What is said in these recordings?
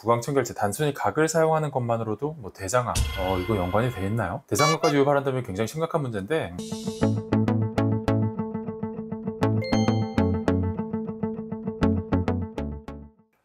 구강청결제 단순히 각을 사용하는 것만으로도 뭐 대장암 이거 연관이 돼 있나요? 대장암까지 유발한다면 굉장히 심각한 문제인데,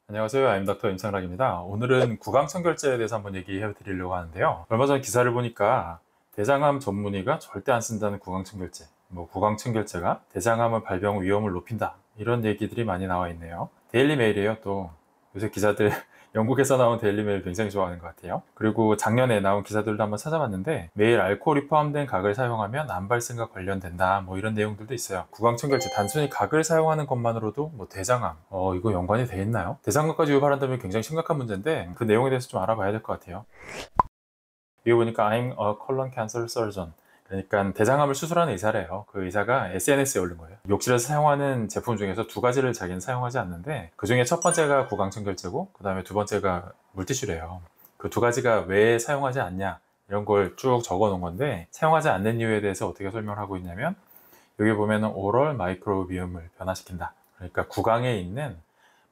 안녕하세요. I'm 닥터 임상락입니다. 오늘은 구강청결제에 대해서 한번 얘기해 드리려고 하는데요. 얼마 전 기사를 보니까 대장암 전문의가 절대 안 쓴다는 구강청결제, 구강청결제가 대장암 발병 위험을 높인다, 이런 얘기들이 많이 나와 있네요. 데일리메일이에요. 또 요새 기자들 영국에서 나온 데일리메일 굉장히 좋아하는 것 같아요. 그리고 작년에 나온 기사들도 한번 찾아봤는데, 매일 알코올이 포함된 각을 사용하면 암 발생과 관련된다, 이런 내용들도 있어요. 구강청결제 단순히 각을 사용하는 것만으로도 대장암 이거 연관이 돼 있나요? 대장암까지 유발한다면 굉장히 심각한 문제인데, 그 내용에 대해서 좀 알아봐야 될 것 같아요. 여기 보니까 I'm a colon cancer surgeon, 그러니까 대장암을 수술하는 의사래요. 그 의사가 SNS에 올린 거예요. 욕실에서 사용하는 제품 중에서 두 가지를 자기는 사용하지 않는데, 그 중에 첫 번째가 구강청결제고 그 다음에 두 번째가 물티슈래요. 그 두 가지가 왜 사용하지 않냐, 이런 걸 쭉 적어 놓은 건데, 사용하지 않는 이유에 대해서 어떻게 설명을 하고 있냐면, 여기 보면은 오럴 마이크로비움을 변화시킨다. 그러니까 구강에 있는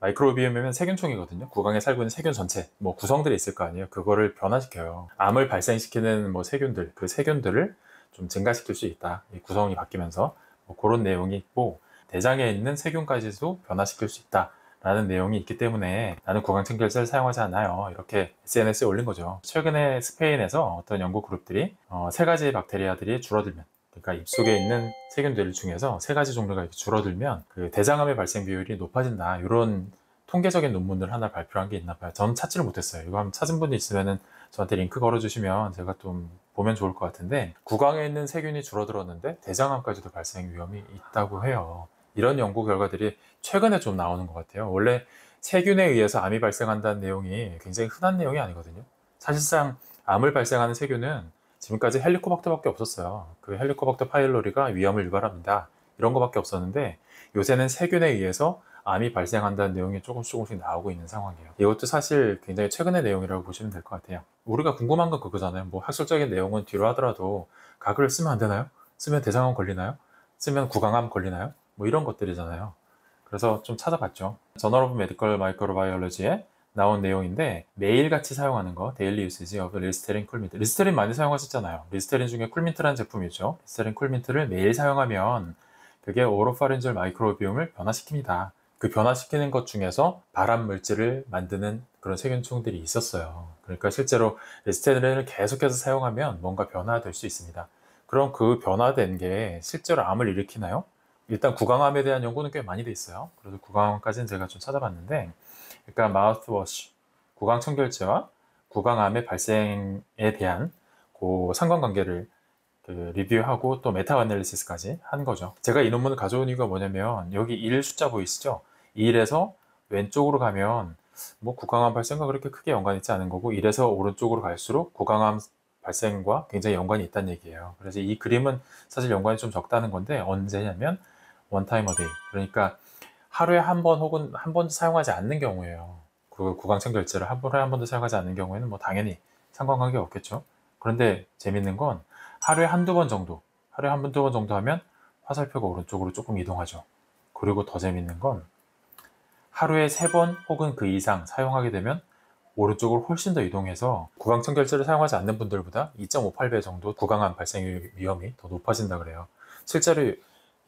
마이크로비움이면 세균총이거든요. 구강에 살고 있는 세균 전체, 구성들이 있을 거 아니에요. 그거를 변화시켜요. 암을 발생시키는 세균들, 그 세균들을 좀 증가시킬 수 있다. 이 구성이 바뀌면서 그런 내용이 있고, 대장에 있는 세균까지도 변화시킬 수 있다 라는 내용이 있기 때문에 나는 구강청결제를 사용하지 않아요, 이렇게 SNS에 올린 거죠. 최근에 스페인에서 어떤 연구 그룹들이 세 가지 박테리아들이 줄어들면, 그러니까 입속에 있는 세균들 중에서 세 가지 종류가 이렇게 줄어들면 그 대장암의 발생 비율이 높아진다, 이런 통계적인 논문을 하나 발표한 게 있나 봐요. 저는 찾지를 못했어요. 이거 한번 찾은 분이 있으면 저한테 링크 걸어주시면 제가 좀 보면 좋을 것 같은데, 구강에 있는 세균이 줄어들었는데 대장암까지도 발생 위험이 있다고 해요. 이런 연구 결과들이 최근에 좀 나오는 것 같아요. 원래 세균에 의해서 암이 발생한다는 내용이 굉장히 흔한 내용이 아니거든요. 사실상 암을 발생하는 세균은 지금까지 헬리코박터밖에 없었어요. 그 헬리코박터 파일로리가 위암을 유발합니다, 이런 거밖에 없었는데, 요새는 세균에 의해서 암이 발생한다는 내용이 조금씩 나오고 있는 상황이에요. 이것도 사실 굉장히 최근의 내용이라고 보시면 될 것 같아요. 우리가 궁금한 건 그거잖아요. 학술적인 내용은 뒤로 하더라도 각을 쓰면 안 되나요? 쓰면 대장암 걸리나요? 쓰면 구강암 걸리나요? 이런 것들이잖아요. 그래서 좀 찾아봤죠. 저널 오브 메디컬 마이크로바이올로지에 나온 내용인데, 매일같이 사용하는 거, 데일리 유시지 오브 리스테린 쿨민트. 리스테린 많이 사용하셨잖아요. 리스테린 중에 쿨민트라는 제품이 있죠. 리스테린 쿨민트를 매일 사용하면 그게 오로파린졸 마이크로비움을 변화시킵니다. 그 변화시키는 것 중에서 발암 물질을 만드는 그런 세균총들이 있었어요. 그러니까 실제로 리스테린을 계속해서 사용하면 뭔가 변화될 수 있습니다. 그럼 그 변화된 게 실제로 암을 일으키나요? 일단 구강암에 대한 연구는 꽤 많이 돼 있어요. 그래서 구강암까지는 제가 좀 찾아봤는데, 그러니까 마우스워시, 구강청결제와 구강암의 발생에 대한 그 상관관계를 리뷰하고 또 메타 애널리시스까지 한 거죠. 제가 이 논문을 가져온 이유가 뭐냐면, 여기 1 숫자 보이시죠? 1에서 왼쪽으로 가면 구강암 발생과 그렇게 크게 연관이 있지 않은 거고, 1에서 오른쪽으로 갈수록 구강암 발생과 굉장히 연관이 있다는 얘기예요. 그래서 이 그림은 사실 연관이 좀 적다는 건데, 언제냐면 one time a day, 그러니까 하루에 한 번 혹은 한 번도 사용하지 않는 경우에요. 그 구강청결제를 하루에 한 번도 사용하지 않는 경우에는 당연히 상관관계가 없겠죠. 그런데 재밌는 건, 하루에 한두 번 정도, 하루에 한 번, 두 번 정도 하면 화살표가 오른쪽으로 조금 이동하죠. 그리고 더 재밌는 건, 하루에 3번 혹은 그 이상 사용하게 되면 오른쪽으로 훨씬 더 이동해서 구강청결제를 사용하지 않는 분들보다 2.58배 정도 구강암 발생 위험이 더 높아진다 그래요. 실제로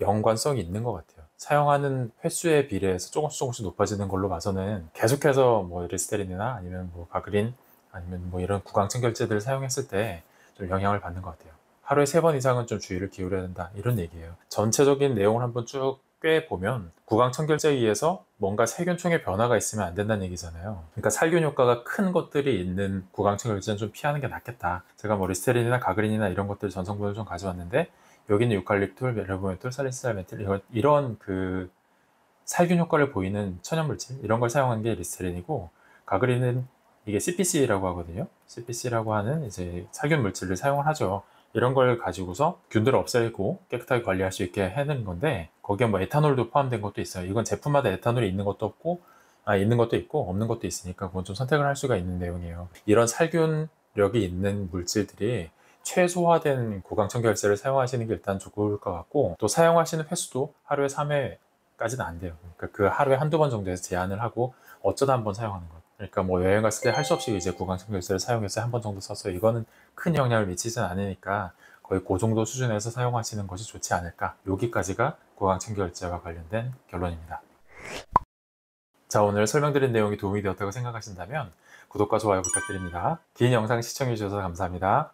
연관성이 있는 것 같아요. 사용하는 횟수에 비례해서 조금씩 높아지는 걸로 봐서는, 계속해서 리스테린이나 아니면 가그린 아니면 이런 구강청결제들을 사용했을 때 좀 영향을 받는 것 같아요. 하루에 3번 이상은 좀 주의를 기울여야 된다, 이런 얘기예요. 전체적인 내용을 한번 쭉 꿰보면, 구강청결제에 의해서 뭔가 세균총의 변화가 있으면 안 된다는 얘기잖아요. 그러니까 살균 효과가 큰 것들이 있는 구강청결제는 좀 피하는 게 낫겠다. 제가 리스테린이나 가그린이나 이런 것들 전성분을 좀 가져왔는데, 여기는 유칼립툴, 메르보메툴, 살리살메틸, 이런 그 살균 효과를 보이는 천연물질, 이런 걸 사용한 게 리스테린이고, 가그린은 이게 CPC라고 하거든요. CPC라고 하는 이제 살균 물질을 사용을 하죠. 이런 걸 가지고서 균들을 없애고 깨끗하게 관리할 수 있게 해내는 건데, 거기에 에탄올도 포함된 것도 있어요. 이건 제품마다 에탄올이 있는 것도 없고, 있는 것도 있고 없는 것도 있으니까 그건 좀 선택을 할 수가 있는 내용이에요. 이런 살균력이 있는 물질들이 최소화된 구강청결제를 사용하시는 게 일단 좋을 것 같고, 또 사용하시는 횟수도 하루에 3회까지는 안 돼요. 그러니까 그 하루에 한두 번 정도에서 제한을 하고 어쩌다 한번 사용하는 것. 그러니까 뭐 여행 갔을 때 할 수 없이 이제 구강청결제를 사용해서 한 번 정도 써서 이거는 큰 영향을 미치진 않으니까 거의 그 정도 수준에서 사용하시는 것이 좋지 않을까. 여기까지가 구강청결제와 관련된 결론입니다. 자, 오늘 설명드린 내용이 도움이 되었다고 생각하신다면 구독과 좋아요 부탁드립니다. 긴 영상 시청해 주셔서 감사합니다.